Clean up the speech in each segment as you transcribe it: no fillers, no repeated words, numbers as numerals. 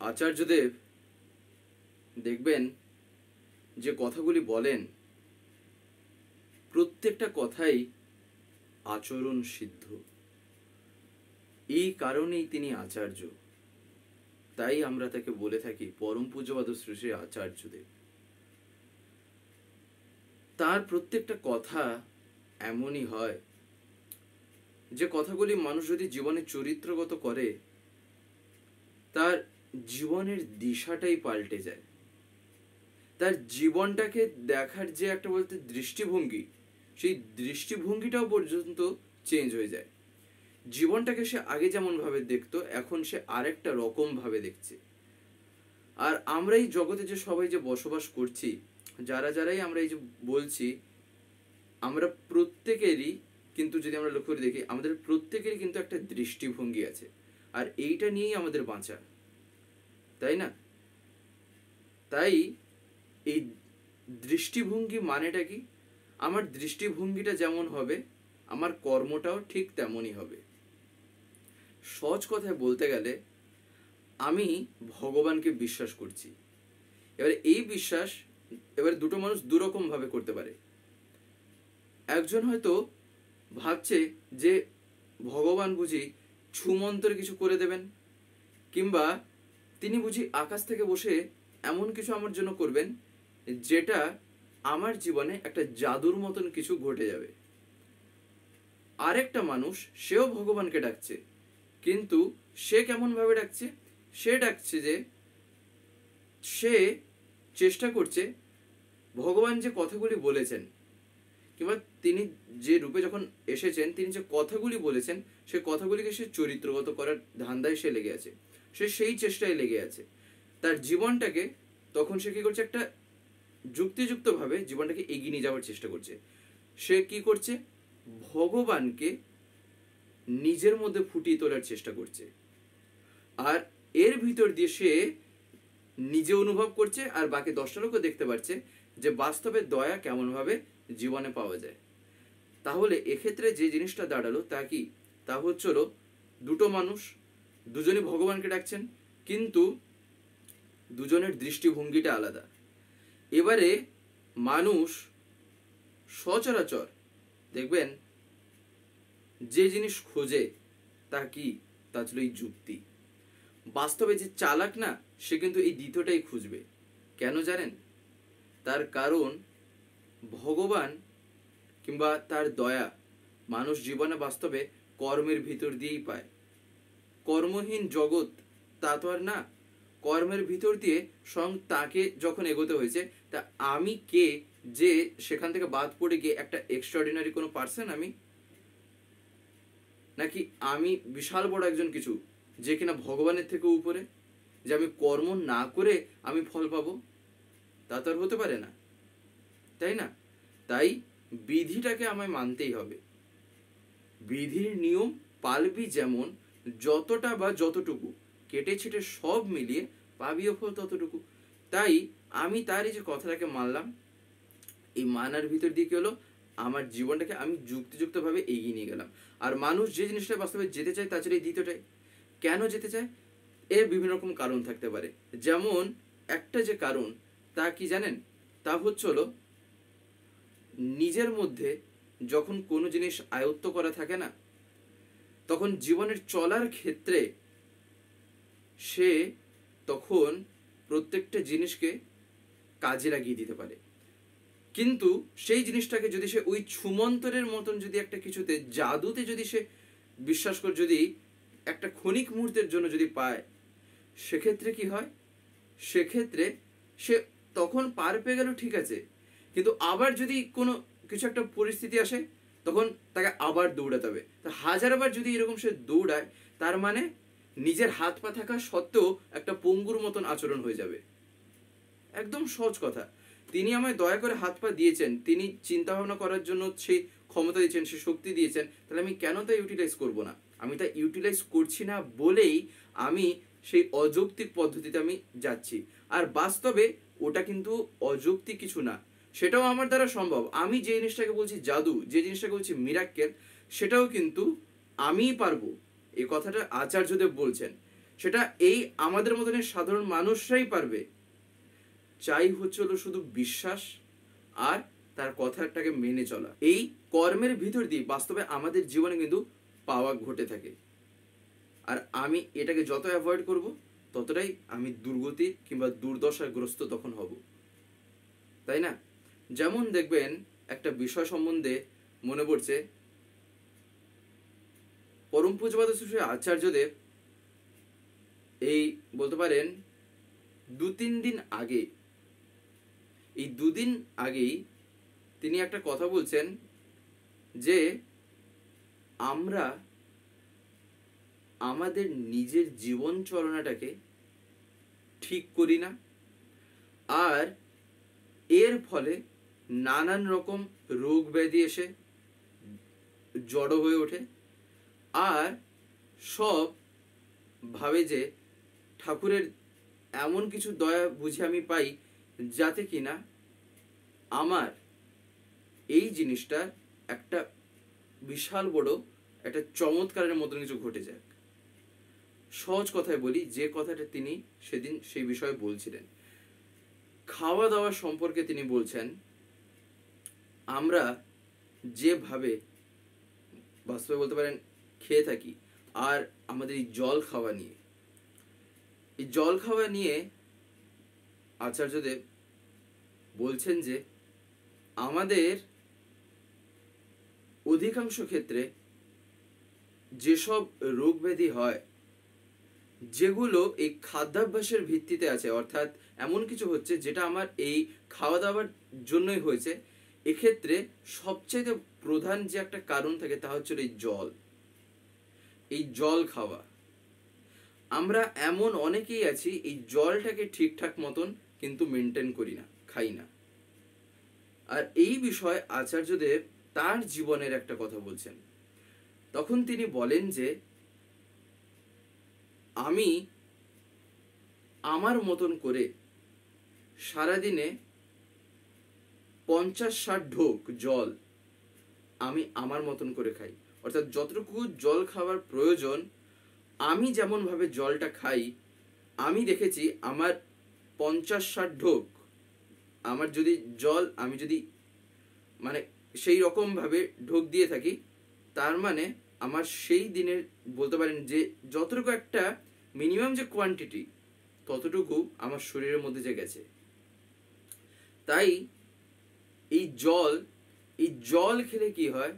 আচার্যদেব দেখবেন যে কথাগুলি বলেন প্রত্যেকটা কথাই আচরণ সিদ্ধ। এই কারণেই তিনি আচার্য, তাই আমরা তাকে বলে থাকি পরম পূজ্যপাদ শ্রী শ্রী আচার্যদেব। তার প্রত্যেকটা কথা এমনই হয় যে কথাগুলি মানুষ যদি জীবনে চরিত্রগত করে তার জীবনের দিশাটাই পাল্টে যায়। তার জীবনটাকে দেখার যে একটা বলতে দৃষ্টিভঙ্গি, সেই দৃষ্টিভঙ্গিটাও পর্যন্ত চেঞ্জ হয়ে যায়। জীবনটাকে সে আগে যেমন ভাবে দেখতো এখন সে আরেকটা রকম ভাবে দেখছে। আর আমরা এই জগতে যে সবাই যে বসবাস করছি, যারাই আমরা এই যে বলছি, আমরা প্রত্যেকেরই কিন্তু যদি আমরা লক্ষ্য করে দেখি আমাদের প্রত্যেকেরই কিন্তু একটা দৃষ্টিভঙ্গি আছে, আর এইটা নিয়েই আমাদের বাঁচা, তাই না? তাই এই দৃষ্টিভঙ্গি মানেটা কি? আমার দৃষ্টিভঙ্গিটা যেমন হবে আমার কর্মটাও ঠিক তেমনই হবে। সহজ কথায় বলতে গেলে আমি ভগবানকে বিশ্বাস করছি। এবারে এই বিশ্বাস দুটো মানুষ দুরকম ভাবে করতে পারে। একজন হয়তো ভাবছে যে ভগবান বুঝি ছুমন্তরে কিছু করে দেবেন, কিংবা তিনি বুঝি আকাশ থেকে বসে এমন কিছু আমার জন্য করবেন যেটা আমার জীবনে একটা জাদুর মতন কিছু ঘটে যাবে। আরেকটা মানুষ সেও ভগবানকে ডাকছে, কিন্তু সে কেমন ভাবে ডাকছে? সে ডাকছে যে সে চেষ্টা করছে ভগবান যে কথাগুলি বলেছেন, কিংবা তিনি যে রূপে যখন এসেছেন তিনি যে কথাগুলি বলেছেন সে কথাগুলিকে সে চরিত্রগত করার ধান্দায় সে লেগে আছে, সে সেই চেষ্টায় লেগে আছে। তার জীবনটাকে তখন সে কি করছে, একটা যুক্তিযুক্ত ভাবে জীবনটাকে এগিয়ে নিয়ে যাওয়ার চেষ্টা করছে। সে কি করছে? ভগবানকে নিজের মধ্যে ফুটিয়ে তোলার চেষ্টা করছে, আর এর ভিতর দিয়ে সে নিজে অনুভব করছে আর বাকি 10টা লোকও দেখতে পাচ্ছে যে বাস্তবে দয়া কেমন ভাবে জীবনে পাওয়া যায়। তাহলে এক্ষেত্রে যে জিনিসটা দাঁড়ালো তা কি? তা হচ্ছিল দুটো মানুষ, দুজনই ভগবানকে ডাকছেন, কিন্তু দুজনের দৃষ্টিভঙ্গিটা আলাদা। এবারে মানুষ সচরাচর দেখবেন যে জিনিস খোঁজে তা কি? তা ছিল এই যুক্তি। বাস্তবে যে চালাক না সে কিন্তু এই দ্বিতীয়টাই খুঁজবে। কেন জানেন? তার কারণ ভগবান কিংবা তার দয়া মানুষ জীবনে বাস্তবে কর্মের ভিতর দিয়েই পায়। কর্মহীন জগৎ তা তো আর না। কর্মের ভিতর দিয়ে স্বয়ং তাকে যখন এগোতে হয়েছে, তা আমি কে যে সেখান থেকে বাদ পড়ে গিয়ে একটা এক্সট্রাঅর্ডিনারি কোনো পার্সন আমি, নাকি আমি বিশাল বড় একজন কিছু যে কিনা ভগবানের থেকে উপরে, যে আমি কর্ম না করে আমি ফল পাবো? তা তো আর হতে পারে না, তাই না? তাই বিধিটাকে আমায় মানতেই হবে। বিধির নিয়ম পালবি যেমন, যতটা বা যতটুকু কেটে ছেটে সব মিলিয়ে পাবিও ফল ততটুকু। তাই আমি তার এই যে কথাটাকে মানলাম, এই মানার ভিতর দিয়ে কি হলো, আমার জীবনটাকে আমি যুক্তিযুক্তভাবে এগিয়ে নিয়ে গেলাম। আর মানুষ যে জিনিসটা বাস্তবে যেতে চায় তাছাড়া এই দ্বিতীয়টাই। কেন যেতে চায়? এর বিভিন্ন রকম কারণ থাকতে পারে। যেমন একটা যে কারণ তা কি জানেন? তা হচ্ছিল নিজের মধ্যে যখন কোনো জিনিস আয়ত্ত করা থাকে না, তখন জীবনের চলার ক্ষেত্রে সে তখন প্রত্যেকটা জিনিসকে কাজে লাগিয়ে দিতে পারে। কিন্তু সেই জিনিসটাকে যদি সে ওই ছুমন্তরের মতন যদি একটা কিছুতে, জাদুতে যদি সে বিশ্বাস করে, যদি একটা ক্ষণিক মুহূর্তের জন্য যদি পায়, সেক্ষেত্রে কি হয়? সেক্ষেত্রে সে তখন পার পেয়ে গেল, ঠিক আছে, কিন্তু আবার যদি কোনো কিছু একটা পরিস্থিতি আসে তখন তাকে আবার দৌড়াতে হবে। তা হাজারবার যদি এরকম সে দৌড়ায়, তার মানে নিজের হাত পা থাকা সত্ত্বেও একটা পঙ্গুর মতন আচরণ হয়ে যাবে। একদম সহজ কথা। তিনি আমায় দয়া করে হাত পা দিয়েছেন, তিনি চিন্তা ভাবনা করার জন্য সেই ক্ষমতা দিয়েছেন, সে শক্তি দিয়েছেন, তাহলে আমি কেন তা ইউটিলাইজ করব না? আমি তা ইউটিলাইজ করছি না বলেই আমি সেই অযৌক্তিক পদ্ধতিতে আমি যাচ্ছি। আর বাস্তবে ওটা কিন্তু অযৌক্তিক কিছু না, সেটাও আমার দ্বারা সম্ভব। আমি যে জিনিসটাকে বলছি জাদু, যে জিনিসটাকে বলছি মিরাক্কেল, সেটাও কিন্তু আমিই পারবো। এই কথাটা আচার্যদেব বলছেন। সেটা এই আমাদের মতনের সাধারণ মানুষরাই পারবে। চাই হচ্ছিল শুধু বিশ্বাস আর তার কথাটাকে মেনে চলা। এই কর্মের ভিতর দিয়ে বাস্তবে আমাদের জীবনে কিন্তু পাওয়া ঘটে থাকে। আর আমি এটাকে যত অ্যাভয়েড করব ততটাই আমি দুর্গতি কিংবা দুর্দশাগ্রস্ত তখন হব, তাই না? যেমন দেখবেন একটা বিষয় সম্বন্ধে মনে পড়ছে, পরম পূজ্যপাদ শ্রী আচার্যদেব এই বলতে পারেন 2-3 দিন আগে, এই 2 দিন আগেই তিনি একটা কথা বলছেন যে আমরা আমাদের নিজের জীবন চলনাটাকে ঠিক করি না, আর এর ফলে নানান রকম রোগ ব্যাধি এসে জড়ো হয়ে ওঠে, আর সব ভাবে যে ঠাকুরের এমন কিছু দয়া বুঝে আমি পাই যাতে কিনা আমার এই জিনিসটা একটা বিশাল বড় একটা চমৎকারের মতন কিছু ঘটে যায়। সহজ কথায় বলি, যে কথাটা তিনি সেদিন সেই বিষয়ে বলছিলেন, খাওয়া দাওয়া সম্পর্কে তিনি বলছেন আমরা যেভাবে বাস্তবে বলতে পারেন খেয়ে থাকি, আর আমাদের এই জল খাওয়া নিয়ে, এই জল খাওয়া নিয়ে আচার্যদেব বলছেন যে আমাদের অধিকাংশ ক্ষেত্রে যেসব রোগ ব্যাধি হয় যেগুলো এই খাদ্যাভ্যাসের ভিত্তিতে আছে, অর্থাৎ এমন কিছু হচ্ছে যেটা আমার এই খাওয়া দাওয়ার জন্যই হয়েছে, এক্ষেত্রে সবচেয়ে প্রধান যে একটা কারণ থাকে তা হচ্ছে এই জল, এই জল খাওয়া। আমরা এমন অনেকেই আছি এই জলটাকে ঠিকঠাক মতন কিন্তু মেনটেন করি না, খাই না। আর এই বিষয়ে আচার্যদেব তার জীবনের একটা কথা বলছেন। তখন তিনি বলেন যে আমি আমার মতন করে সারাদিনে 50-60 ঢোক জল আমি আমার মতন করে খাই, অর্থাৎ যতটুকু জল খাওয়ার প্রয়োজন আমি যেমন ভাবে জলটা খাই, আমি দেখেছি আমার 50-60 ঢোক আমার যদি জল আমি যদি মানে সেই রকম ভাবে ঢোক দিয়ে থাকি, তার মানে আমার সেই দিনের বলতে পারেন যে যতটুকু একটা মিনিমাম যে কোয়ান্টিটি ততটুকু আমার শরীরের মধ্যে যে গেছে। তাই এই জল খেলে কি হয়,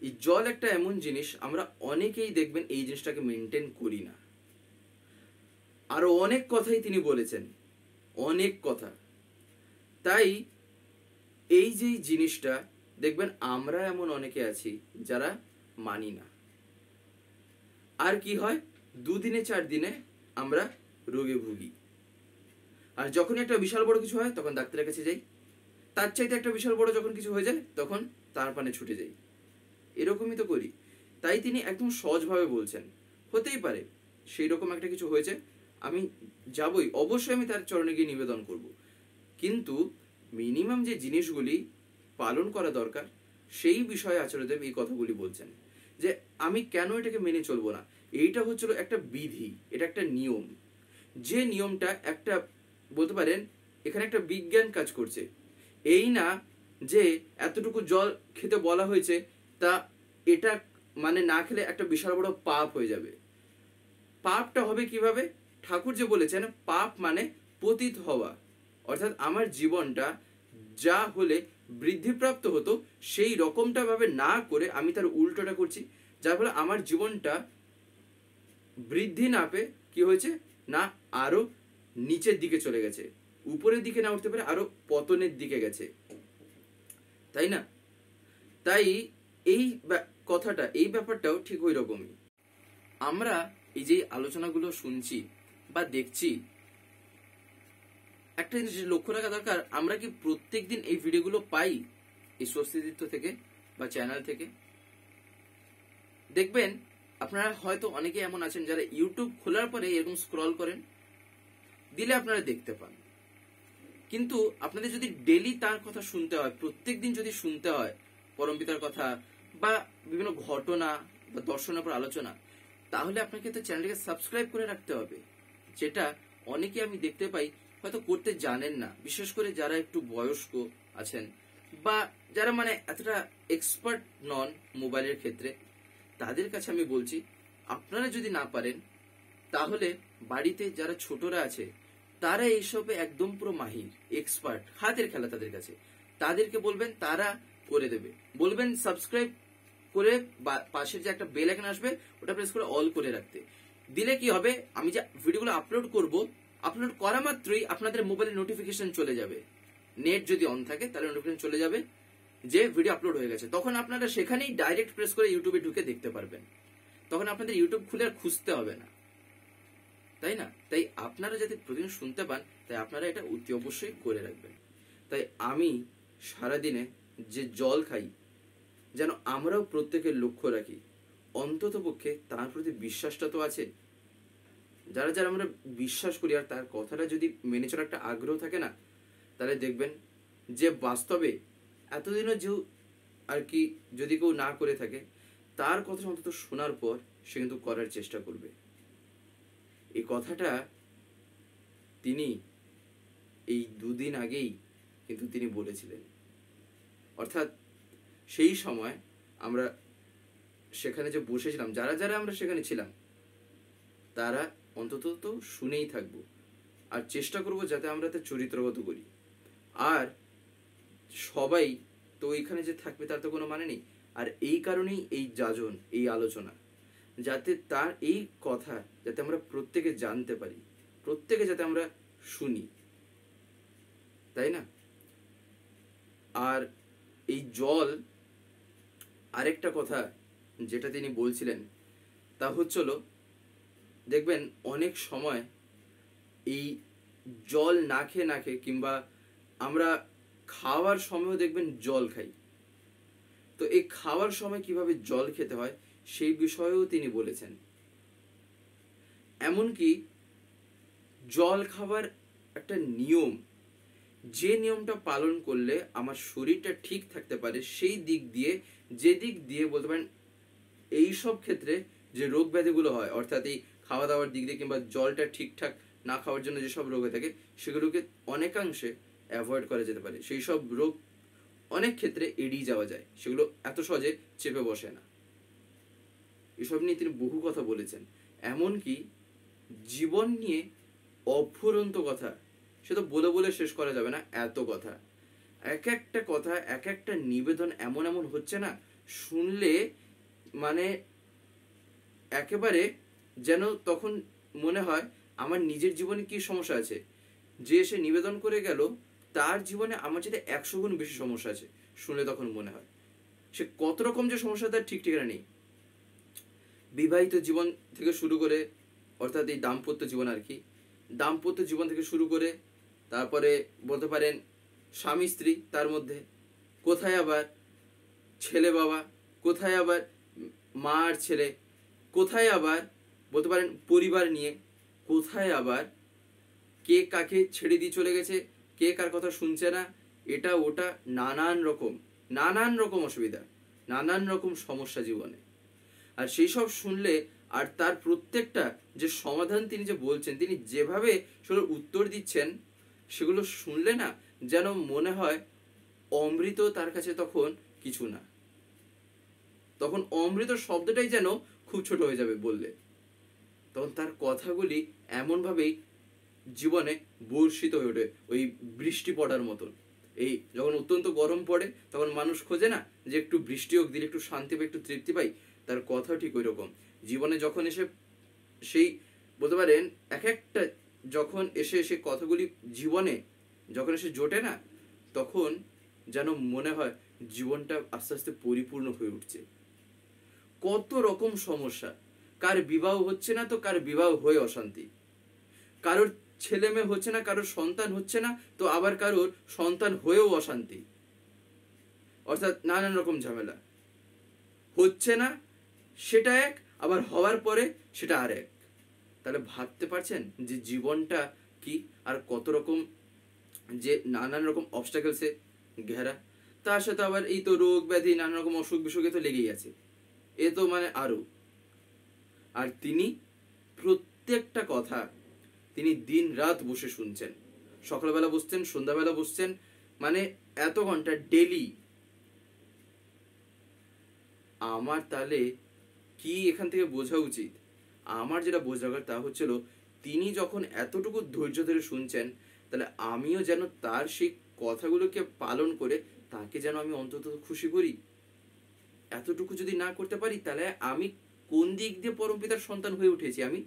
এই জল একটা এমন জিনিস আমরা অনেকেই দেখবেন এই জিনিসটাকে মেনটেন করি না। আরো অনেক কথাই তিনি বলেছেন, অনেক কথা। তাই এই যে জিনিসটা দেখবেন আমরা এমন অনেকে আছি যারা মানি না, আর কি হয় 2 দিনে 4 দিনে আমরা রোগে ভুগি। আর যখন একটা বিশাল বড় কিছু হয় তখন ডাক্তারের কাছে যাই, তার চাইতে একটা বিশাল বড় যখন কিছু হয়ে যায় তখন তার পানে ছুটে যাই, এরকমই তো করি। তাই তিনি একদম সহজভাবে বলছেন হতেই পারে সেই রকম একটা কিছু হয়েছে, আমি যাবই, অবশ্যই আমি তার চরণে গিয়ে নিবেদন করব, কিন্তু মিনিমাম যে জিনিসগুলি পালন করা দরকার সেই বিষয়ে আচার্যদেব এই কথাগুলি বলছেন যে আমি কেন এটাকে মেনে চলবো না। এইটা হচ্ছিল একটা বিধি, এটা একটা নিয়ম, যে নিয়মটা একটা বলতে পারেন এখানে একটা বিজ্ঞান কাজ করছে। এই না যে এতটুকু জল খেতে বলা হয়েছে তা এটা মানে না খেলে একটা বিশাল বড় পাপ হয়ে যাবে। পাপটা হবে কিভাবে? ঠাকুর যে বলেছেন পাপ মানে পতিত হওয়া, অর্থাৎ আমার জীবনটা যা হলে বৃদ্ধিপ্রাপ্ত হতো সেই রকমটা ভাবে না করে আমি তার উল্টোটা করছি, যার ফলে আমার জীবনটা বৃদ্ধি না পেয়ে কি হয়েছে না আরো নিচের দিকে চলে গেছে, উপরের দিকে না উঠতে পারে আরো পতনের দিকে গেছে, তাই না? তাই এই কথাটা এই ব্যাপারটাও ঠিক ওই রকমই। আমরা এই যে আলোচনাগুলো শুনছি বা দেখছি, একটা জিনিস লক্ষ্য রাখা দরকার, আমরা কি প্রত্যেকদিন এই ভিডিওগুলো পাই এই স্বস্তিতীর্থ থেকে বা চ্যানেল থেকে? দেখবেন আপনারা হয়তো অনেকে এমন আছেন যারা ইউটিউব খোলার পরে এরকম স্ক্রল করেন, দিলে আপনারা দেখতে পান, কিন্তু আপনাদের যদি ডেলি তার কথা শুনতে হয়, প্রত্যেকদিন যদি শুনতে হয় পরমপিতার কথা বা বিভিন্ন ঘটনা বা দর্শনের উপর আলোচনা, তাহলে আপনাকে তো চ্যানেলটাকে সাবস্ক্রাইব করে রাখতে হবে, যেটা অনেকে আমি দেখতে পাই হয়তো করতে জানেন না, বিশেষ করে যারা একটু বয়স্ক আছেন বা যারা মানে এতটা এক্সপার্ট নন মোবাইলের ক্ষেত্রে। তাদের কাছে আমি বলছি, আপনারা যদি না পারেন তাহলে বাড়িতে যারা ছোটরা আছে তারা এইসবে একদম পুরো মাহির, এক্সপার্ট, হাতের খেলা তাদের কাছে, তাদেরকে বলবেন, তারা করে দেবে। বলবেন সাবস্ক্রাইব করে পাশের যে একটা বেল আইকন আসবে ওটা প্রেস করে অল করে রাখতে। দিলে কি হবে, আমি যে ভিডিওগুলো আপলোড করব, আপলোড করা মাত্রই আপনাদের মোবাইলে নোটিফিকেশন চলে যাবে। নেট যদি অন থাকে তাহলে নোটিফিকেশন চলে যাবে যে ভিডিও আপলোড হয়ে গেছে। তখন আপনারা সেখানেই ডাইরেক্ট প্রেস করে ইউটিউবে ঢুকে দেখতে পারবেন। তখন আপনাদের ইউটিউব খুলে আর খুঁজতে হবে না, তাই না? তাই আপনারা যাতে প্রতিদিন শুনতে পান, তাই আপনারা এটা অতি অবশ্যই করে রাখবেন। তাই আমি সারাদিনে যে জল খাই যেন আমরাও প্রত্যেকের লক্ষ্য রাখি, অন্তত পক্ষে তার প্রতি বিশ্বাসটা তো আছে। যারা যারা আমরা বিশ্বাস করি আর তার কথাটা যদি মেনে চলার একটা আগ্রহ থাকে না, তাহলে দেখবেন যে বাস্তবে এতদিনও যে আর কি যদি কেউ না করে থাকে, তার কথা অন্তত শোনার পর সে কিন্তু করার চেষ্টা করবে। এই কথাটা তিনি এই দুদিন আগেই কিন্তু তিনি বলেছিলেন। অর্থাৎ সেই সময় আমরা সেখানে যে বসেছিলাম, যারা যারা আমরা সেখানে ছিলাম, তারা অন্তত তো শুনেই থাকবো আর চেষ্টা করব যাতে আমরা তা চরিত্রগত করি। আর সবাই তো ওইখানে যে থাকবে তার তো কোনো মানে নেই। আর এই কারণেই এই যাজন, এই আলোচনা, যাতে তার এই কথা যাতে আমরা প্রত্যেকে জানতে পারি, প্রত্যেকে যাতে আমরা শুনি, তাই না? আর এই জল, আরেকটা কথা যেটা তিনি বলছিলেন তা হচ্ছিল, দেখবেন অনেক সময় এই জল না খেয়ে কিংবা আমরা খাওয়ার সময়ও দেখবেন জল খাই। তো এই খাওয়ার সময় কিভাবে জল খেতে হয় সেই বিষয়েও তিনি বলেছেন। এমনকি জল খাবার একটা নিয়ম, যে নিয়মটা পালন করলে আমার শরীরটা ঠিক থাকতে পারে, সেই দিক দিয়ে, যে দিক দিয়ে বলতে পারেন এইসব ক্ষেত্রে যে রোগ ব্যাধিগুলো হয়, অর্থাৎ এই খাওয়া দাওয়ার দিক দিয়ে কিংবা জলটা ঠিকঠাক না খাওয়ার জন্য যেসব রোগ হয়ে থাকে, সেগুলোকে অনেকাংশে অ্যাভয়েড করা যেতে পারে। সেই সব রোগ অনেক ক্ষেত্রে এড়িয়ে যাওয়া যায়, সেগুলো এত সহজে চেপে বসে না। এসব নিয়ে তিনি বহু কথা বলেছেন। এমনকি জীবন নিয়ে অফুরন্ত কথা, সে তো বলে বলে শেষ করা যাবে না, এত কথা, এক একটা কথা, এক একটা নিবেদন এমন এমন হচ্ছে না, শুনলে মানে একেবারে যেন তখন মনে হয় আমার নিজের জীবনে কি সমস্যা আছে, যে সে নিবেদন করে গেল তার জীবনে আমার যেটা 100 গুণ বেশি সমস্যা আছে। শুনলে তখন মনে হয় সে কত রকম যে সমস্যা তার ঠিক ঠিকানা নেই। বিবাহিত জীবন থেকে শুরু করে, অর্থাৎ এই দাম্পত্য জীবন আর কি, দাম্পত্য জীবন থেকে শুরু করে তারপরে বলতে পারেন স্বামী স্ত্রী, তার মধ্যে কোথায় আবার ছেলে বাবা, কোথায় আবার মা আর ছেলে, কোথায় আবার বলতে পারেন পরিবার নিয়ে, কোথায় আবার কে কাকে ছেড়ে দিয়ে চলে গেছে, কে কার কথা শুনছে না, এটা ওটা, নানান রকম অসুবিধা, নানান রকম সমস্যা জীবনে। আর সেই সব শুনলে, আর তার প্রত্যেকটা যে সমাধান তিনি যে বলছেন, তিনি যেভাবে সেগুলোর উত্তর দিচ্ছেন, সেগুলো শুনলে না যেন মনে হয় অমৃত তার কাছে তখন কিছু না। তখন অমৃত শব্দটাই যেন খুব ছোট হয়ে যাবে বললে। তখন তার কথাগুলি এমনভাবেই জীবনে বর্ষিত হয়ে ওঠে, ওই বৃষ্টি পড়ার মতন। এই যখন অত্যন্ত গরম পড়ে তখন মানুষ খোঁজে না যে একটু বৃষ্টি হোক, দিলে একটু শান্তি পাই, একটু তৃপ্তি পাই, তার কথা ঠিক ওই রকম। জীবনে যখন এসে সেই বলতে পারেন এক একটা যখন এসে সে কথাগুলি জীবনে যখন এসে জোটে না, তখন যেন মনে হয় জীবনটা আস্তে আস্তে পরিপূর্ণ হয়ে উঠছে। কত রকম সমস্যা, কার বিবাহ হচ্ছে না তো কার বিবাহ হয়ে অশান্তি, কারোর ছেলে মেয়ে হচ্ছে না, কারোর সন্তান হচ্ছে না তো আবার কারোর সন্তান হয়েও অশান্তি, অর্থাৎ নানান রকম ঝামেলা হচ্ছে না, সেটা এক, আবার হওয়ার পরে সেটা আর এক। তাহলে ভাবতে পারছেন যে জীবনটা কি, আর কত রকম যে নানান রকম অবস্টাকেলসে ঘেরা। তার সাথে আবার এই তো রোগ ব্যাধি, নানান রকম অসুখ বিসুখে তো লেগেই আছে, এ তো মানে আরো। আর তিনি প্রত্যেকটা কথা তিনি দিন রাত বসে শুনছেন। সকালবেলা বসছেন, সন্ধ্যাবেলা বসছেন, মানে এত ঘন্টা ডেলি। আমার তাহলে কি এখান থেকে বোঝা উচিত? আমার যেটা বোঝা দরকার তা হচ্ছিল, তিনি যখন এতটুকু ধৈর্য ধরে শুনছেন, তাহলে আমিও যেন তার সেই কথাগুলোকে পালন করে তাকে যেন আমি অন্তত খুশি করি। এতটুকু যদি না করতে পারি, তাহলে আমি কোন দিক দিয়ে পরমপিতার সন্তান হয়ে উঠেছি? আমি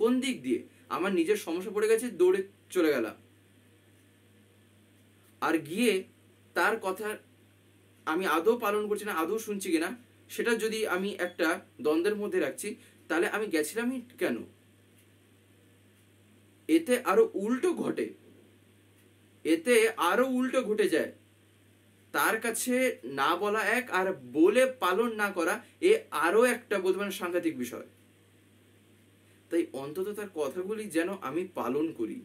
কোন দিক দিয়ে? আমার নিজের সমস্যা পড়ে গেছে, দৌড়ে চলে গেলাম, আর গিয়ে তার কথা আমি আদৌ পালন করছি না, আদৌ শুনছি কিনা সেটা যদি আমি একটা দ্বন্দ্বের মধ্যে রাখছি, তাহলে আমি গেছিলামই কেন? এতে আরো উল্টো ঘটে, এতে আরো উল্টো ঘটে যায়। তার কাছে না বলা এক, আর বলে পালন না করা এ আরো একটা বলতে পারেন সাংঘাতিক বিষয়। তাই অন্তত তার কথাগুলি যেন আমি পালন করি,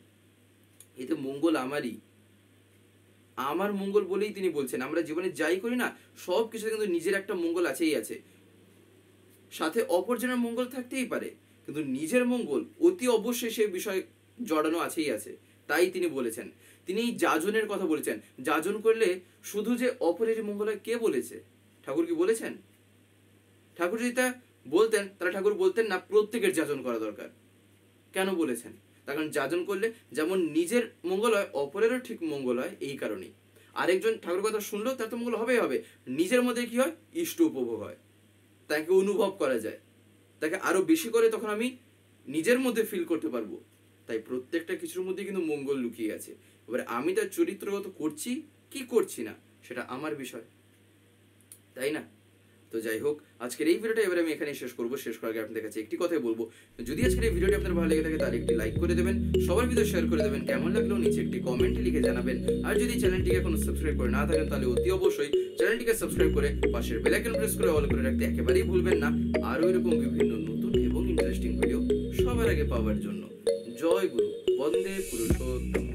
এতে মঙ্গল আমারই, আমার মঙ্গল বলেই তিনি বলছেন। আমরা জীবনে যাই করি না, সব কিছুতে কিন্তু নিজের একটা মঙ্গল আছেই আছে, সাথে অপরজনের মঙ্গল থাকতেই পারে, কিন্তু নিজের মঙ্গল অতি অবশ্যই সেই বিষয় জড়ানো আছেই আছে। তাই তিনি বলেছেন, তিনি যাজনের কথা বলেছেন। যাজন করলে শুধু যে অপরের মঙ্গল হয়, কে বলেছে? ঠাকুর কি বলেছেন? ঠাকুর যদি তা বলতেন, তাহলে ঠাকুর বলতেন না প্রত্যেকের যাজন করা দরকার। কেন বলেছেন? তার কারণ যাজন করলে যেমন নিজের মঙ্গল হয়, অপরেরও ঠিক মঙ্গল হয়। এই কারণেই আরেকজন ঠাকুর কথা শুনলো, তার তো মঙ্গল হবেই হবে। নিজের মধ্যে কি হয়? ইষ্ট উপভোগ হয়, তাকে অনুভব করা যায়, তাকে আরো বেশি করে তখন আমি নিজের মধ্যে ফিল করতে পারবো। তাই প্রত্যেকটা কিছুর মধ্যে কিন্তু মঙ্গল লুকিয়ে আছে। এবারে আমি তার চরিত্রগত করছি কি করছি না, সেটা আমার বিষয়, তাই না? তো যাই হোক, আজকের এই ভিডিওটা এবারে আমি এখানে শেষ করবো। শেষ করার আগে আপনাদের কাছে একটি কথাই বলবো, যদি আজকের এই ভিডিওটি আপনার ভালো লেগে থাকে তাহলে একটি লাইক করে দেবেন, সবার ভিডিও শেয়ার করে দেবেন, কেমন লাগলো নিচে একটি কমেন্ট লিখে জানাবেন। আর যদি চ্যানেলটিকে এখনো সাবস্ক্রাইব করে না থাকেন, তাহলে অতি অবশ্যই চ্যানেলটিকে সাবস্ক্রাইব করে পাশের বেল আইকন প্রেস করে অল করে রাখতে একেবারেই ভুলবেন না, আরো এরকম বিভিন্ন নতুন এবং ইন্টারেস্টিং ভিডিও সবার আগে পাওয়ার জন্য। জয় গুরু, বন্দে পুরুষোত্তম।